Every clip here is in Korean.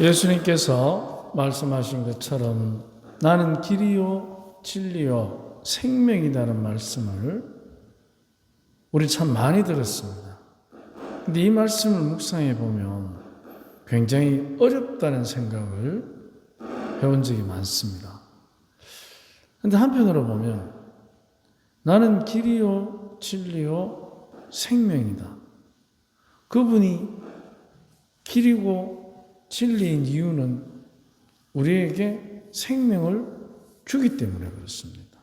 예수님께서 말씀하신 것처럼 나는 길이요 진리요 생명이라는 말씀을 우리 참 많이 들었습니다. 근데 이 말씀을 묵상해 보면 굉장히 어렵다는 생각을 해본 적이 많습니다. 근데 한편으로 보면 나는 길이요 진리요 생명이다. 그분이 길이고 진리인 이유는 우리에게 생명을 주기 때문에 그렇습니다.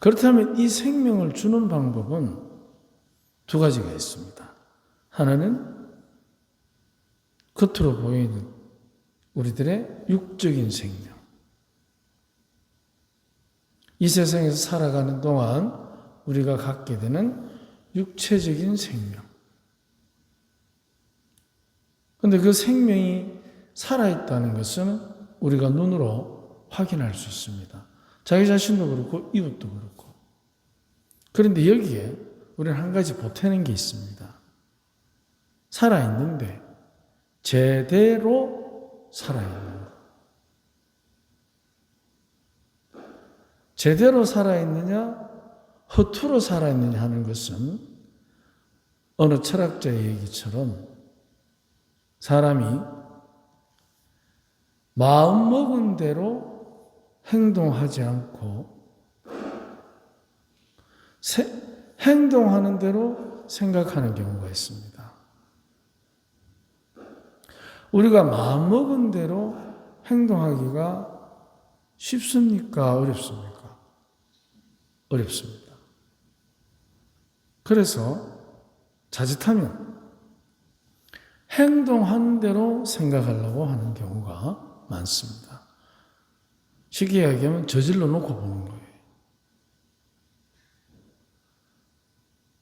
그렇다면 이 생명을 주는 방법은 두 가지가 있습니다. 하나는 겉으로 보이는 우리들의 육적인 생명. 이 세상에서 살아가는 동안 우리가 갖게 되는 육체적인 생명. 그런데 그 생명이 살아있다는 것은 우리가 눈으로 확인할 수 있습니다. 자기 자신도 그렇고 이웃도 그렇고. 그런데 여기에 우리는 한 가지 보태는 게 있습니다. 살아있는데 제대로 살아있는 것. 제대로 살아있느냐 허투루 살아있느냐 하는 것은 어느 철학자의 얘기처럼 사람이 마음먹은 대로 행동하지 않고 행동하는 대로 생각하는 경우가 있습니다. 우리가 마음먹은 대로 행동하기가 쉽습니까? 어렵습니까? 어렵습니다. 그래서 자칫하면 행동하는 대로 생각하려고 하는 경우가 많습니다. 쉽게 이야기하면 저질러 놓고 보는 거예요.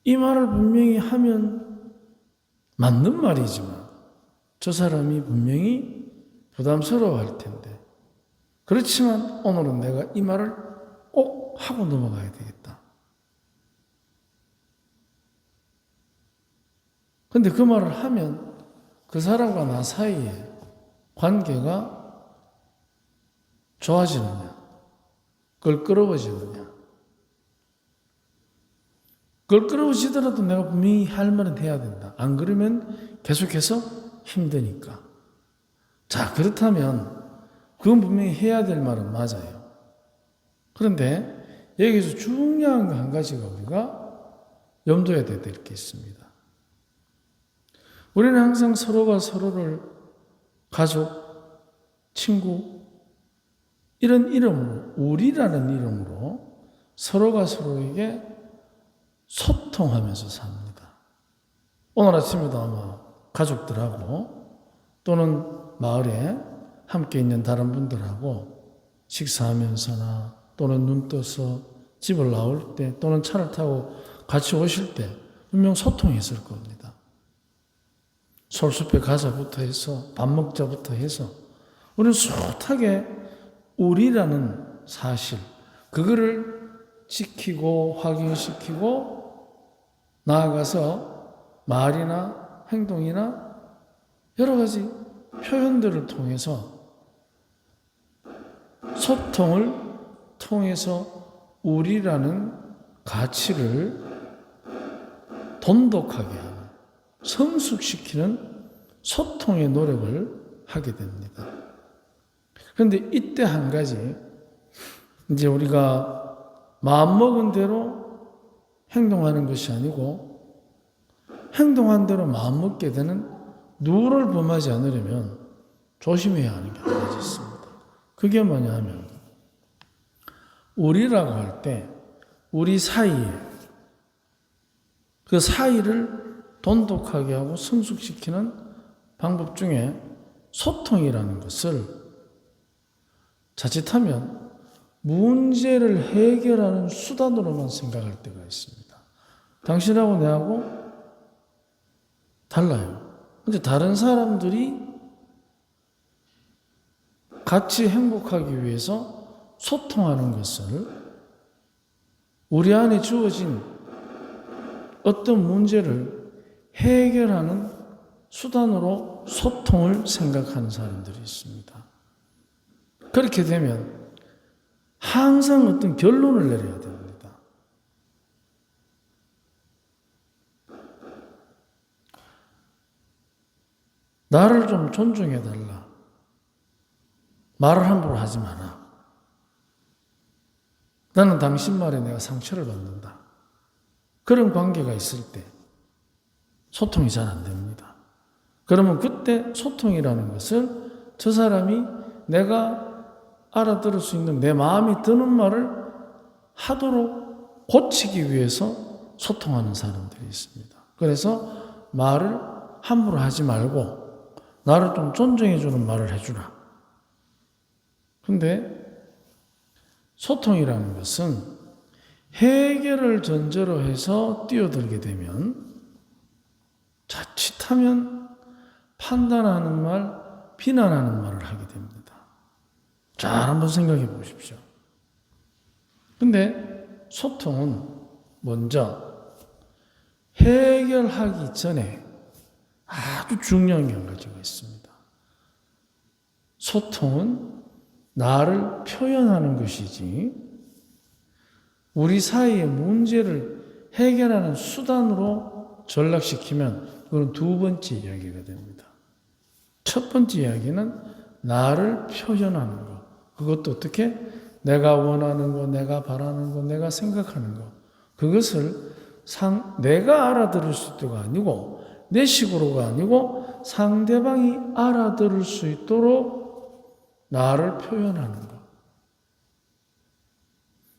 이 말을 분명히 하면 맞는 말이지만 저 사람이 분명히 부담스러워할 텐데 그렇지만 오늘은 내가 이 말을 꼭 하고 넘어가야 되겠다. 그런데 그 말을 하면 그 사람과 나 사이에 관계가 좋아지느냐, 껄끄러워지느냐. 껄끄러워지더라도 내가 분명히 할 말은 해야 된다. 안 그러면 계속해서 힘드니까. 자, 그렇다면 그건 분명히 해야 될 말은 맞아요. 그런데 여기서 중요한 거 한 가지가 우리가 염두에 둬야 될 게 있습니다. 우리는 항상 서로가 서로를 가족, 친구, 이런 이름으로, 우리라는 이름으로 서로가 서로에게 소통하면서 삽니다. 오늘 아침에도 아마 가족들하고 또는 마을에 함께 있는 다른 분들하고 식사하면서나 또는 눈 떠서 집을 나올 때 또는 차를 타고 같이 오실 때 분명 소통했을 겁니다. 솔숲에 가자부터 해서 밥 먹자부터 해서 우리는 숱하게 우리라는 사실 그거를 지키고 확인시키고 나아가서 말이나 행동이나 여러 가지 표현들을 통해서 소통을 통해서 우리라는 가치를 돈독하게 하는 성숙시키는 소통의 노력을 하게 됩니다. 그런데 이때 한 가지 이제 우리가 마음먹은 대로 행동하는 것이 아니고 행동한 대로 마음먹게 되는 누를 범하지 않으려면 조심해야 하는 게 한 가지 있습니다. 그게 뭐냐 하면 우리라고 할 때 우리 사이에 그 사이를 돈독하게 하고 성숙시키는 방법 중에 소통이라는 것을 자칫하면 문제를 해결하는 수단으로만 생각할 때가 있습니다. 당신하고 내하고 달라요. 근데 다른 사람들이 같이 행복하기 위해서 소통하는 것을 우리 안에 주어진 어떤 문제를 해결하는 수단으로 소통을 생각하는 사람들이 있습니다. 그렇게 되면 항상 어떤 결론을 내려야 됩니다. 나를 좀 존중해달라. 말을 함부로 하지 마라. 나는 당신 말에 내가 상처를 받는다. 그런 관계가 있을 때 소통이 잘 안 됩니다. 그러면 그때 소통이라는 것은 저 사람이 내가 알아들을 수 있는 내 마음이 드는 말을 하도록 고치기 위해서 소통하는 사람들이 있습니다. 그래서 말을 함부로 하지 말고 나를 좀 존중해주는 말을 해주라. 근데 소통이라는 것은 해결을 전제로 해서 뛰어들게 되면 자칫하면 판단하는 말, 비난하는 말을 하게 됩니다. 잘 한번 생각해 보십시오. 근데 소통은 먼저 해결하기 전에 아주 중요한 게 한 가지가 있습니다. 소통은 나를 표현하는 것이지 우리 사이의 문제를 해결하는 수단으로 전락시키면 그건 두 번째 이야기가 됩니다. 첫 번째 이야기는 나를 표현하는 것. 그것도 어떻게? 내가 원하는 것, 내가 바라는 것, 내가 생각하는 것. 그것을 내가 알아들을 수 있도가 아니고 내 식으로가 아니고 상대방이 알아들을 수 있도록 나를 표현하는 것.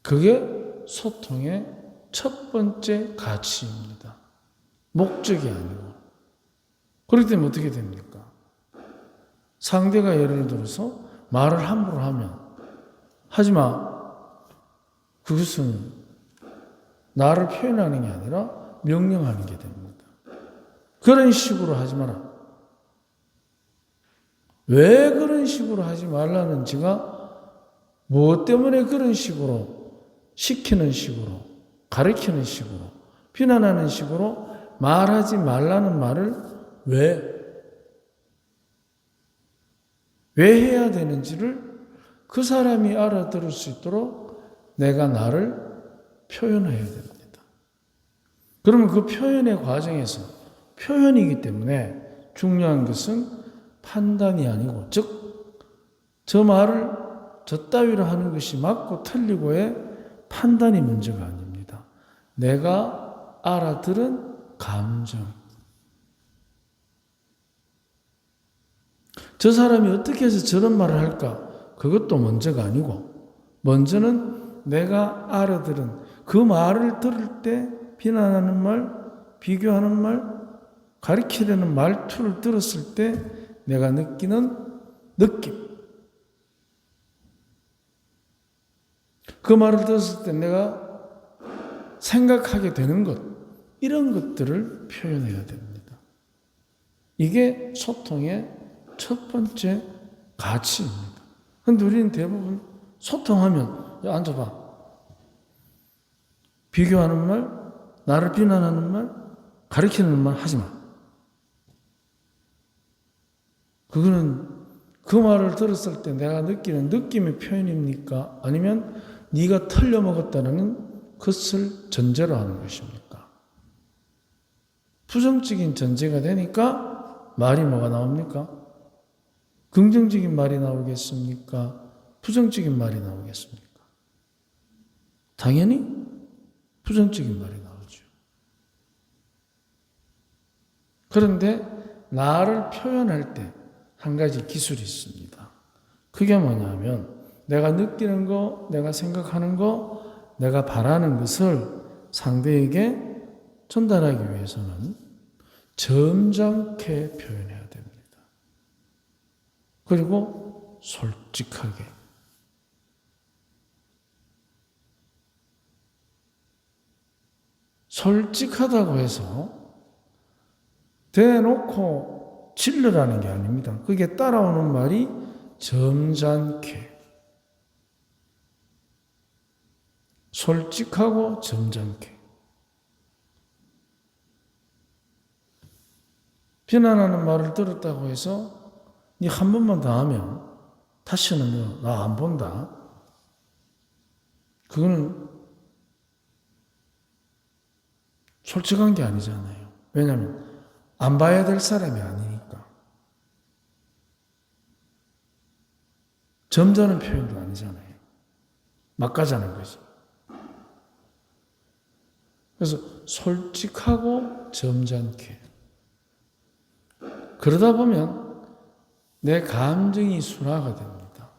그게 소통의 첫 번째 가치입니다. 목적이 아니고. 그렇기 때문에 어떻게 됩니까? 상대가 예를 들어서 말을 함부로 하면 하지 마. 그것은 나를 표현하는 게 아니라 명령하는 게 됩니다. 그런 식으로 하지 마라. 왜 그런 식으로 하지 말라는지가 무엇 때문에 그런 식으로 시키는 식으로 가르치는 식으로 비난하는 식으로 말하지 말라는 말을 왜 해야 되는지를 그 사람이 알아들을 수 있도록 내가 나를 표현해야 됩니다. 그러면 그 표현의 과정에서 표현이기 때문에 중요한 것은 판단이 아니고 즉 저 말을 저 따위로 하는 것이 맞고 틀리고의 판단이 문제가 아닙니다. 내가 알아들은 감정. 저 사람이 어떻게 해서 저런 말을 할까? 그것도 문제가 아니고 먼저는 내가 알아들은 그 말을 들을 때 비난하는 말, 비교하는 말, 가리키려는 말투를 들었을 때 내가 느끼는 느낌. 그 말을 들었을 때 내가 생각하게 되는 것, 이런 것들을 표현해야 됩니다. 이게 소통의 첫 번째 가치입니다. 그런데 우리는 대부분 소통하면 야, 앉아봐. 비교하는 말, 나를 비난하는 말, 가리키는 말 하지 마. 그거는 그 말을 들었을 때 내가 느끼는 느낌의 표현입니까? 아니면 네가 틀려먹었다는 것을 전제로 하는 것입니까? 부정적인 전제가 되니까 말이 뭐가 나옵니까? 긍정적인 말이 나오겠습니까? 부정적인 말이 나오겠습니까? 당연히 부정적인 말이 나오죠. 그런데 나를 표현할 때 한 가지 기술이 있습니다. 그게 뭐냐면 내가 느끼는 거, 내가 생각하는 거, 내가 바라는 것을 상대에게 전달하기 위해서는 점잖게 표현해야 됩니다. 그리고 솔직하게. 솔직하다고 해서 대놓고 질르라는 게 아닙니다. 그게 따라오는 말이 점잖게. 솔직하고 점잖게. 비난하는 말을 들었다고 해서 네 한 번만 더 하면 다시는 나 안 본다. 그거는 솔직한 게 아니잖아요. 왜냐하면 안 봐야 될 사람이 아니니까. 점잖은 표현도 아니잖아요. 막 가자는 거지. 그래서 솔직하고 점잖게. 그러다 보면 내 감정이 순화가 됩니다.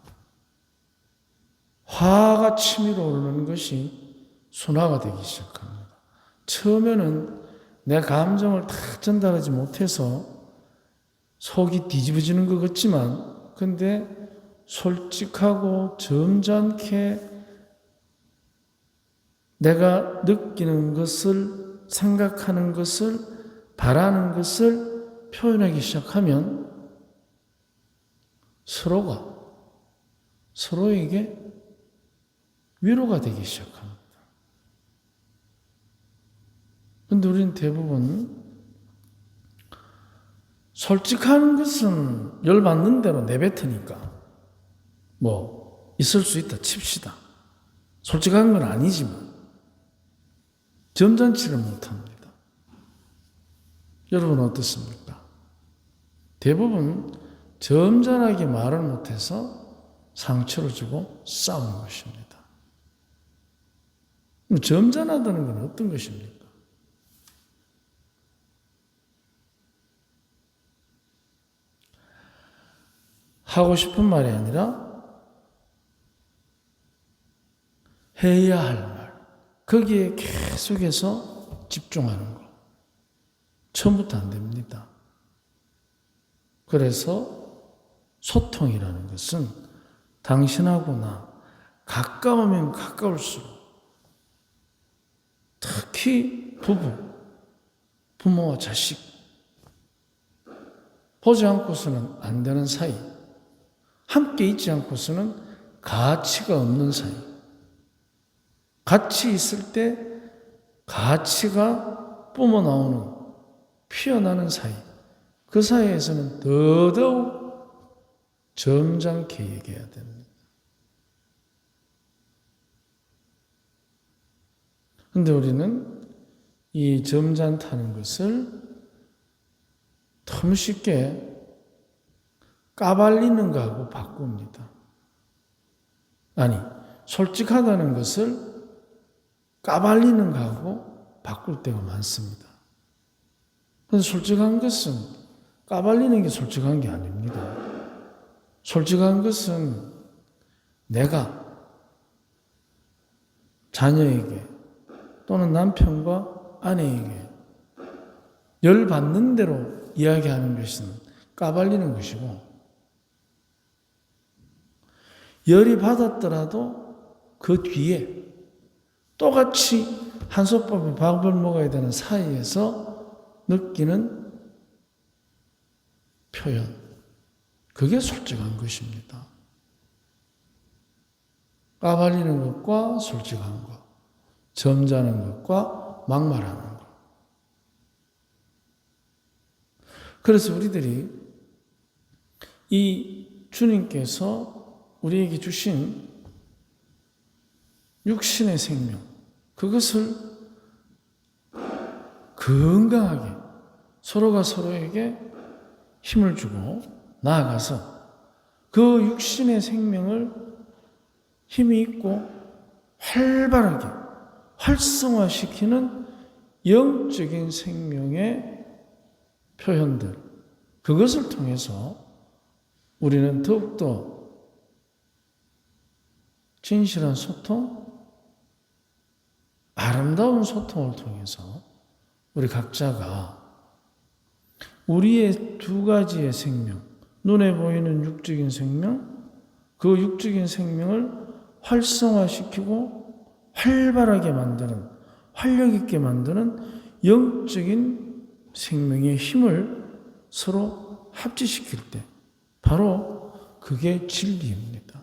화가 치밀어 오르는 것이 순화가 되기 시작합니다. 처음에는 내 감정을 다 전달하지 못해서 속이 뒤집어지는 것 같지만, 근데 솔직하고 점잖게 내가 느끼는 것을, 생각하는 것을, 바라는 것을 표현하기 시작하면 서로가 서로에게 위로가 되기 시작합니다. 그런데 우리는 대부분 솔직한 것은 열받는 대로 내뱉으니까 뭐 있을 수 있다 칩시다. 솔직한 건 아니지만 점잖지를 못합니다. 여러분 어떻습니까? 대부분 점잖하게 말을 못해서 상처를 주고 싸우는 것입니다. 그럼 점잖하다는 건 어떤 것입니까? 하고 싶은 말이 아니라 해야 할 말, 거기에 계속해서 집중하는 거. 처음부터 안 됩니다. 그래서 소통이라는 것은 당신하고 나 가까우면 가까울수록, 특히 부모와 자식, 보지 않고서는 안 되는 사이, 함께 있지 않고서는 가치가 없는 사이, 같이 있을 때 가치가 뿜어나오는, 피어나는 사이, 그 사이에서는 더더욱 점잖게 얘기해야 됩니다. 그런데 우리는 이 점잖다는 것을 너무 쉽게 까발리는 거하고 바꿉니다. 아니, 솔직하다는 것을 까발리는 거하고 바꿀 때가 많습니다. 그래서 솔직한 것은 까발리는 게 솔직한 게 아닙니다. 솔직한 것은 내가 자녀에게 또는 남편과 아내에게 열받는 대로 이야기하는 것은 까발리는 것이고, 열이 받았더라도 그 뒤에 똑같이 한솥밥에 밥을 먹어야 되는 사이에서 느끼는 표현, 그게 솔직한 것입니다. 까발리는 것과 솔직한 것, 점잖은 것과 막말하는 것. 그래서 우리들이 이 주님께서 우리에게 주신 육신의 생명, 그것을 건강하게 서로가 서로에게 힘을 주고 나아가서 그 육신의 생명을 힘이 있고 활발하게 활성화시키는 영적인 생명의 표현들, 그것을 통해서 우리는 더욱더 진실한 소통, 아름다운 소통을 통해서 우리 각자가 우리의 두 가지의 생명, 눈에 보이는 육적인 생명, 그 육적인 생명을 활성화시키고 활발하게 만드는, 활력 있게 만드는 영적인 생명의 힘을 서로 합치시킬 때 바로 그게 진리입니다.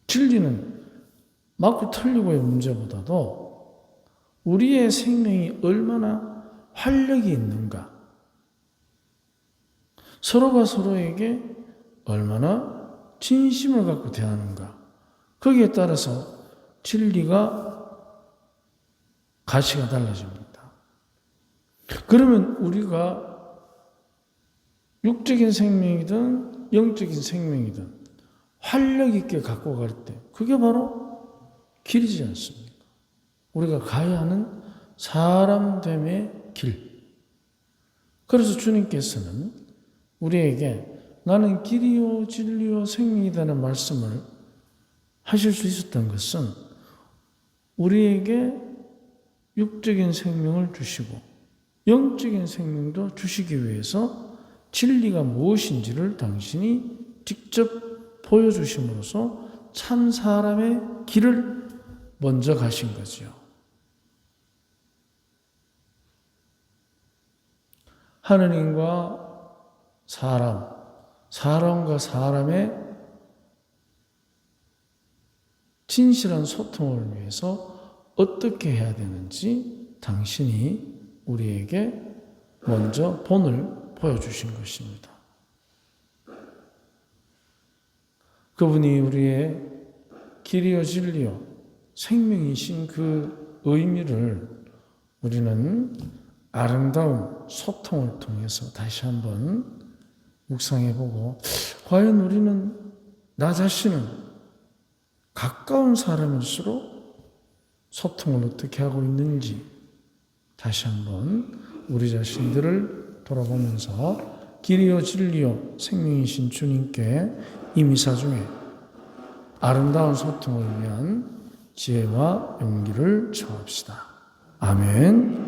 진리는 맞고 틀리고의 문제보다도 우리의 생명이 얼마나 활력이 있는가? 서로가 서로에게 얼마나 진심을 갖고 대하는가? 거기에 따라서 진리가 가치가 달라집니다. 그러면 우리가 육적인 생명이든 영적인 생명이든 활력 있게 갖고 갈 때 그게 바로 길이지 않습니까? 우리가 가야 하는 사람됨의 길. 그래서 주님께서는 우리에게 나는 길이요 진리요 생명이라는 말씀을 하실 수 있었던 것은 우리에게 육적인 생명을 주시고 영적인 생명도 주시기 위해서 진리가 무엇인지를 당신이 직접 보여주심으로써 참 사람의 길을 먼저 가신 거지요. 하느님과 사람, 사람과 사람의 진실한 소통을 위해서 어떻게 해야 되는지 당신이 우리에게 먼저 본을 보여주신 것입니다. 그분이 우리의 길이요 진리요 생명이신 그 의미를 우리는 아름다운 소통을 통해서 다시 한번 묵상해보고 과연 우리는 나 자신은 가까운 사람일수록 소통을 어떻게 하고 있는지 다시 한번 우리 자신들을 돌아보면서 길이요 진리요 생명이신 주님께 이 미사 중에 아름다운 소통을 위한 지혜와 용기를 청합시다. 아멘.